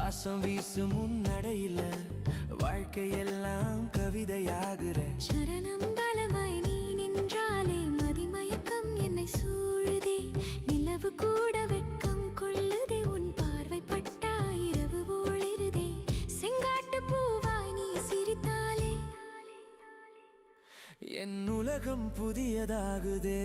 வாசம் வீசும் முன்னடையில வாழ்க்கையெல்லாம் கவிதையாகிற சரணம் பலமாய் நீ நின்றாலே மதிமயக்கம் என்னை சூழுதே. நிலவு கூட வெட்கம் கொள்ளுதே, உன் பார்வை பட்டா இரவு ஒளிருதே. செங்காட்டு பூவாய் நீ சிரித்தாலே என் உலகம் புதியதாகுதே.